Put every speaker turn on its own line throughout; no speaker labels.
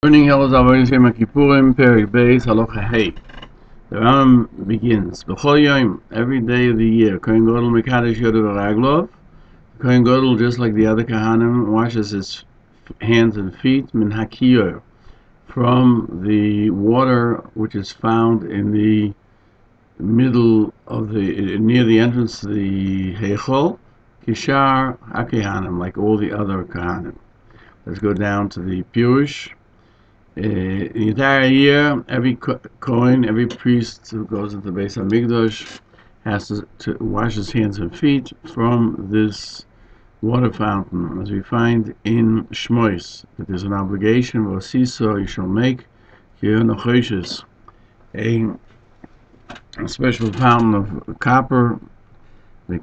Learning Hilchos Yom HaKippurim, Peirush Halacha. The Rambam begins. B'chol yom, every day of the year, Kohen Gadol mekadesh yodav v'raglov. Kohen Gadol, just like the other Kohanim, washes his hands and feet min shiur, from the water which is found in the middle of near the entrance to the Heichal, kishar haKohanim, like all the other Kohanim. Let's go down to the Peirush. The entire year, every Kohen, every priest who goes into the Beis HaMikdash has to wash his hands and feet from this water fountain. As we find in Shmois, that there's an obligation, V'osiso, you shall make shiur, a special fountain of copper, so that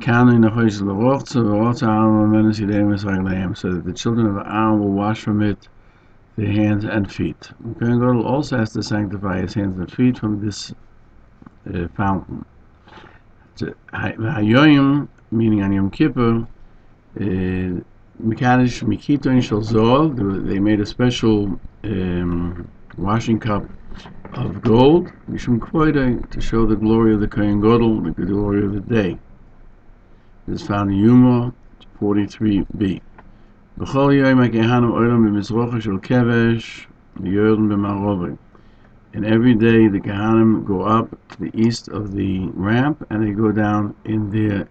the children of Aaron will wash from it their hands and feet. The Kohen Gadol also has to sanctify his hands and feet from this fountain. Hayoyim, meaning on Yom Kippur, Mekadesh Mikiton Shel Zohar, they made a special washing cup of gold, Mishum Kvoida, to show the glory of the Kohen Gadol, the glory of the day. This is found in Yuma 43b. B'chol yom haKohanim olam b'mizrocha shel kevesh v'yordan b'ma'arov. And every day the Kohanim go up to the east of the ramp and they go down in the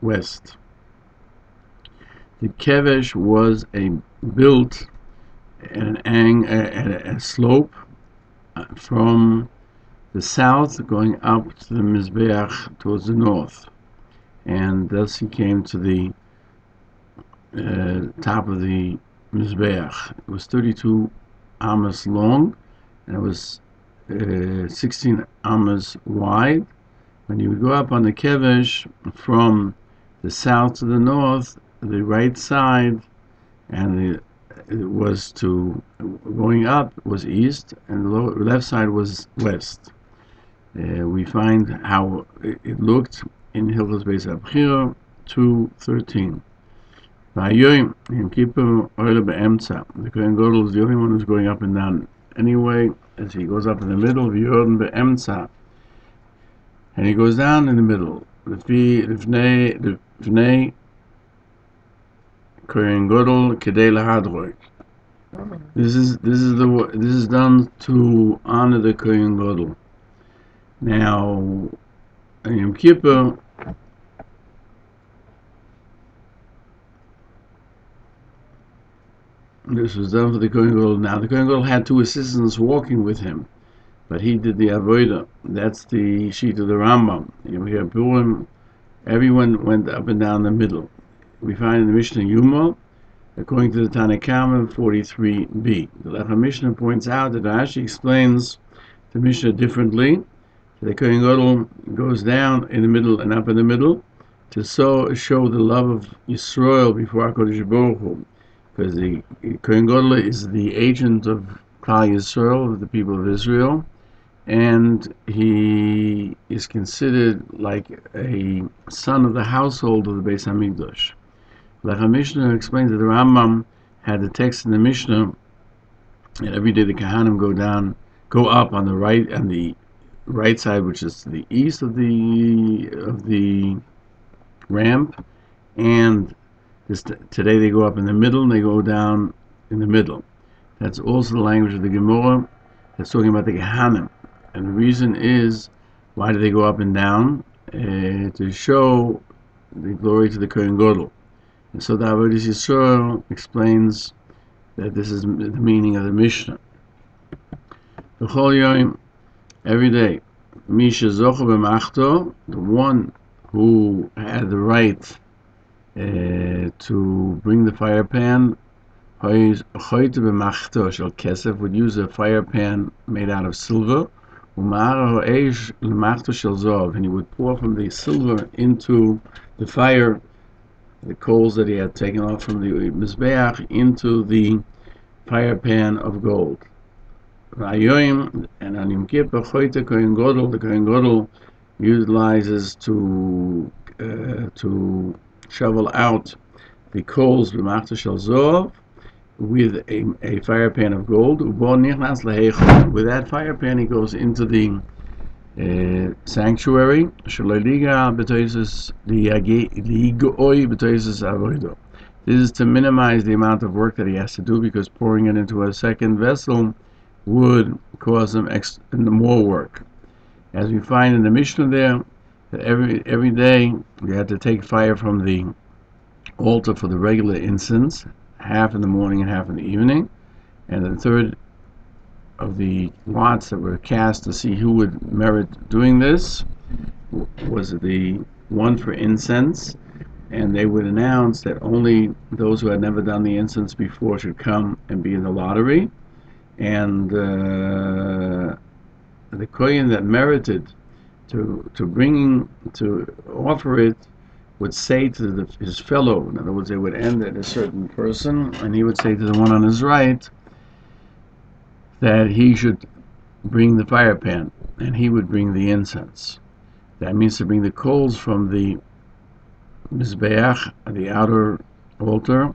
west. The kevesh was built at a slope from the south going up to the Mizbeach towards the north, and thus he came to the top of the Mizbeach. It was 32 amas long, and it was 16 amas wide. When you would go up on the kevesh from the south to the north, the right side and going up was east, and the left side was west. We find how it looked in Hilchos Beis 2:13. Yom Kippur oile be'emtza. The Kohen Gadol is the only one who's going up and down anyway, as he goes up in the middle, v'yordan be'emtza, and he goes down in the middle. The Kohen Gadol kedei lahadroi. This is done to honor the Kohen Gadol. Now, in Yom Kippur, this was done for the Kohen Gadol. Now, the Kohen Gadol had two assistants walking with him, but he did the avodah. That's the sheet of the Rambam. Yom Kippur, everyone went up and down the middle. We find in the Mishnah Yuma, according to the Tanakhama 43b. The Lechem Mishnah points out that Rashi explains the Mishnah differently. The Kohen Gadol goes down in the middle and up in the middle to show the love of Yisrael before HaKadosh Baruch Hu, because the Kohen Gadol is the agent of Klal Yisrael, of the people of Israel, and he is considered like a son of the household of the Beis HaMikdash. Like a Mishnah explains that the Rambam had the text in the Mishnah, and every day the Kohanim go up on the right side, which is to the east of the ramp, and today they go up in the middle and they go down in the middle. That's also the language of the Gemara that's talking about the Kohanim, and the reason is, why do they go up and down? To show the glory to the Kohen Gadol. And so the Avodas Yisrael explains that this is the meaning of the Mishnah. B'chol yom, every day, Misha Zocha b'machto, the one who had the right to bring the fire pan, Choyte b'machto shel kesef, would use a fire pan made out of silver, U'ma'ara ha'eish l'machto shel zov, and he would pour from the silver into the fire, the coals that he had taken off from the Mizbeach, into the fire pan of gold. And on Yom Kippur, the Kohen Gadol utilizes to shovel out the coals b'machto shel zov, with a fire pan of gold. With that fire pan, he goes into the sanctuary. This is to minimize the amount of work that he has to do, because pouring it into a second vessel would cause him more work. As we find in the Mishnah there, that every day you had to take fire from the altar for the regular incense, half in the morning and half in the evening, and the third of the lots that were cast to see who would merit doing this was the one for incense, and they would announce that only those who had never done the incense before should come and be in the lottery, and the kohen that merited to offer it would say to his fellow, in other words, they would end at a certain person, and he would say to the one on his right that he should bring the fire pan, and he would bring the incense. That means to bring the coals from the mizbeach, the outer altar.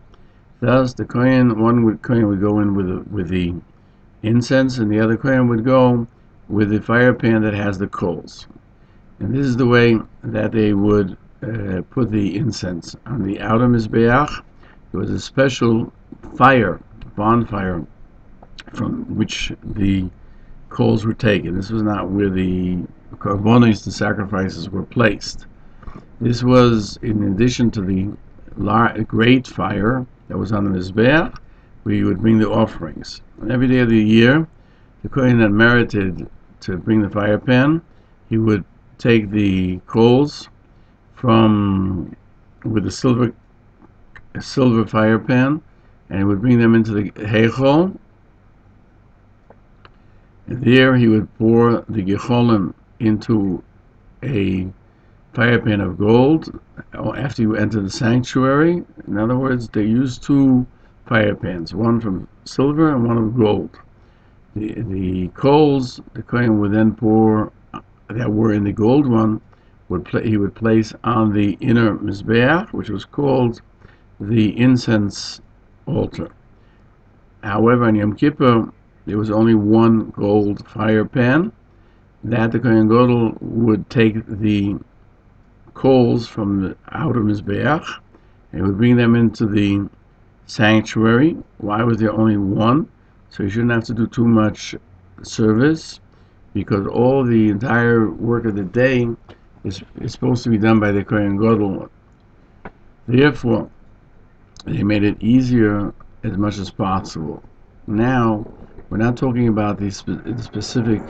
Thus, the one kohen would go in with the incense, and the other kohen would go with the fire pan that has the coals. And this is the way that they would put the incense on the outer mizbeach. There was a special bonfire, from which the coals were taken. This was not where the korbanos, the sacrifices, were placed. This was in addition to the great fire that was on the mizbeach, where you would bring the offerings. And every day of the year, the kohen that merited to bring the fire pan, he would take the coals with a silver fire pan, and he would bring them into the heichal. And there he would pour the gecholim into a fire pan of gold after you enter the sanctuary. In other words, they used two fire pans, one from silver and one of gold. The coals the kohen would then pour that were in the gold one, he would place on the inner mizbeach, which was called the incense altar. However, on Yom Kippur, there was only one gold fire pan. That the Kohen Gadol would take the coals from the outer mizbeach and would bring them into the sanctuary. Why was there only one? So you shouldn't have to do too much service, because all the entire work of the day is supposed to be done by the Kohen Gadol. Therefore, they made it easier as much as possible. Now, we're not talking about the specific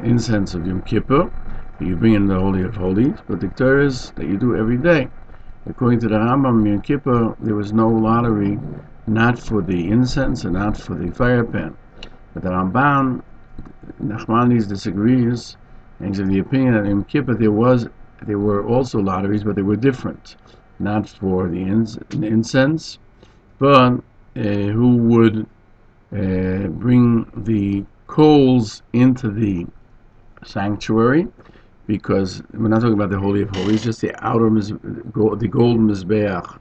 incense of Yom Kippur that you bring in the Holy of Holies, but the Torahs that you do every day. According to the Rambam, Yom Kippur, there was no lottery, not for the incense and not for the fire pan. But the Rambam, Nachmanides, disagrees, and he's of the opinion that in Yom Kippur there were also lotteries, but they were different, not for the incense, but who would bring the coals into the sanctuary, because we're not talking about the Holy of Holies, just the outer the gold mizbeach,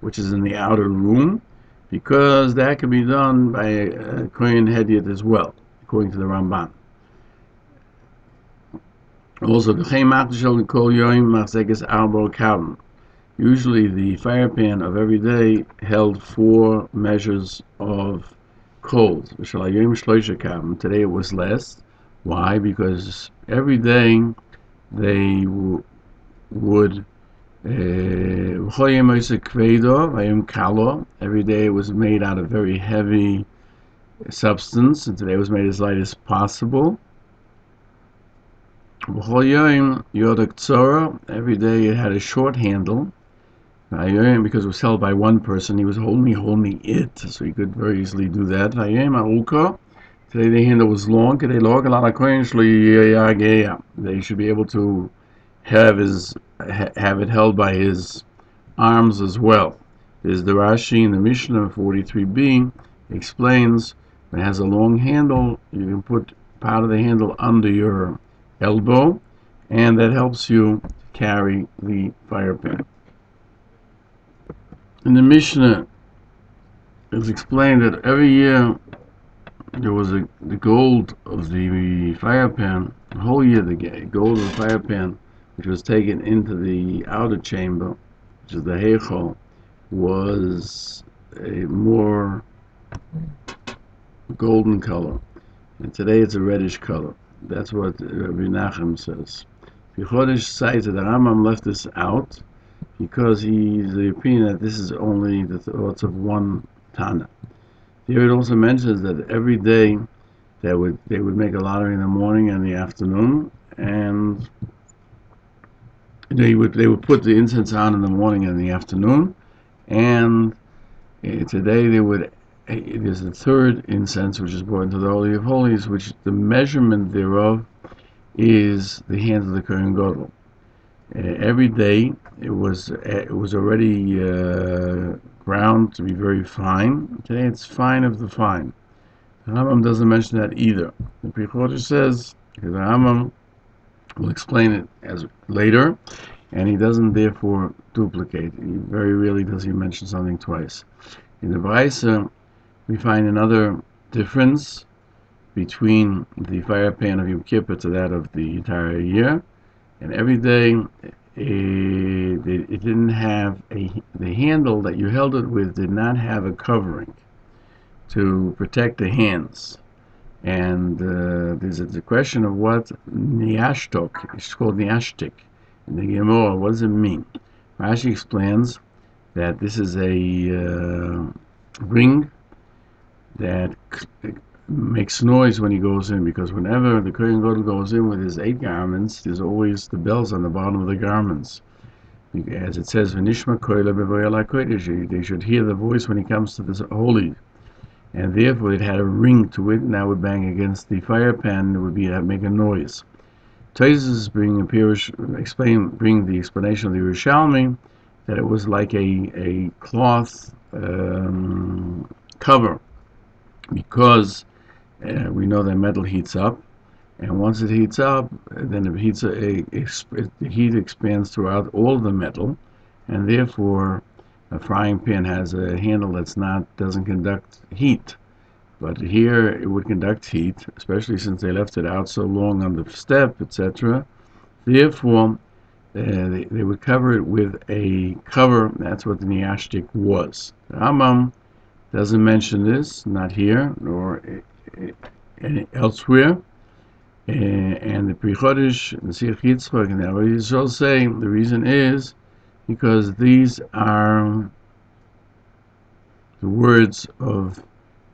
which is in the outer room, because that can be done by a kohen hedyot as well, according to the Rambam. Also, usually the fire pan of every day held 4 measures of coals. Today it was less. Why? Because every day they would every day it was made out of very heavy substance, and today it was made as light as possible. Every day it had a short handle, because it was held by one person. He was holding it, so he could very easily do that. Today the handle was long. They should be able to have it held by his arms as well. There's the Rashi in the Mishnah 43b explains that it has a long handle. You can put part of the handle under your elbow, and that helps you carry the fire pan. In the Mishnah it's explained that every year there was the gold of the fire pan, the whole year the gold of the fire pan, which was taken into the outer chamber, which is the Heichal, was a more golden color. And today it's a reddish color. That's what Rabbi Nachum says. Chodesh cites that the Rambam left this out because he's the opinion that this is only the thoughts of one Tana. Here it also mentions that every day they would make a lottery in the morning and the afternoon, and they would put the incense on in the morning and the afternoon, and today they would. There's the third incense which is brought into the Holy of Holies, which the measurement thereof is the hands of the Kohen Gadol. Every day it was already ground to be very fine. Today it's fine of the fine. The Rambam doesn't mention that either. The Peirush says, because the Rambam will explain it as later, and he doesn't therefore duplicate. He very rarely does he mention something twice. In the Braisa, we find another difference between the fire pan of Yom Kippur to that of the entire year. And every day, it didn't have the handle that you held it with did not have a covering to protect the hands. And there's a question of what niashtok, it's called niashtik in the Gemara. What does it mean? Rashi explains that this is a ring that makes noise when he goes in, because whenever the Kohen Gadol goes in with his 8 garments, there's always the bells on the bottom of the garments. As it says, "V'nishma koila b'voyala kodesh," they should hear the voice when he comes to the holy, and therefore it had a ring to it, and that would bang against the fire pan, and it would make a noise. Tosfos bring the explanation of the Yerushalmi that it was like a cloth cover, because we know that metal heats up, and once it heats up, then the heat expands throughout all the metal, and therefore a frying pan has a handle doesn't conduct heat. But here it would conduct heat, especially since they left it out so long on the step, etc. Therefore, they would cover it with a cover. That's what the niashtik was. The Rambam doesn't mention this, not here, nor elsewhere. And the Peirush, the Sikh Yitzchak, and the all say the reason is because these are the words of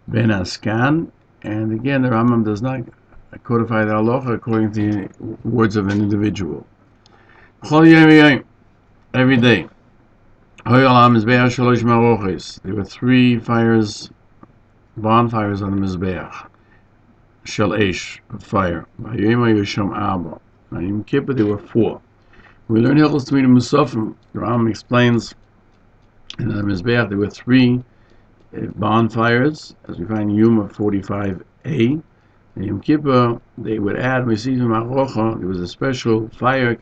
Ben Askan, and again the Rambam does not codify the halacha according to the words of an individual. Every day. There were 3 bonfires on the Mizbeach. Shel Eish, fire. On Yom Kippur there were 4. We learn Hilchos Yom HaKippurim. The Rambam explains in the Mizbeach there were 3 bonfires, as we find in Yuma 45a. In Yom Kippur they would add there was a special fire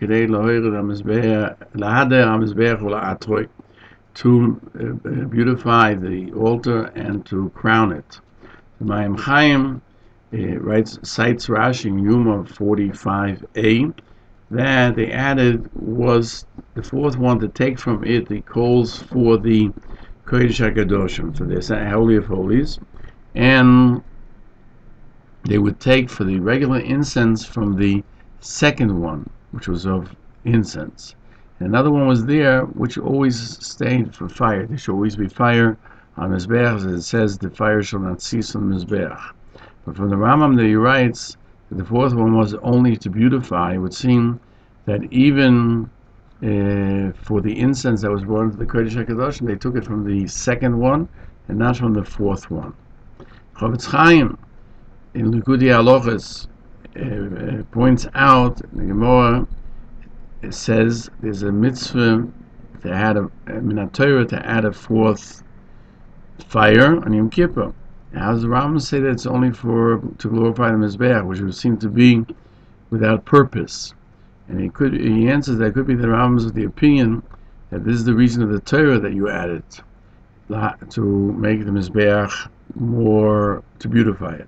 to beautify the altar and to crown it. Mayim Chaim cites Rashi in Yuma 45a that they added was the 4th one to take from it the coals for the Kodesh HaKadoshim, for the Holy of Holies, and they would take for the regular incense from the 2nd one, which was of incense. Another one was there, which always stayed for fire. There should always be fire on Mizbeach, as it says, the fire shall not cease on Mizbeach. But from the Rambam that he writes, that the 4th one was only to beautify. It would seem that even for the incense that was brought into the Kodesh HaKadosh, they took it from the 2nd one, and not from the 4th one. Chavetz Chaim, in Likutei Halachos, points out, the Gemara, it says there's a mitzvah to add a Torah to add a 4th fire on Yom Kippur. How does the Rambam say that it's only to glorify the Mizbeach, which would seem to be without purpose? And he answers that it could be the Rambam's of the opinion that this is the reason of the Torah that you added. to make the Mizbeach more, to beautify it.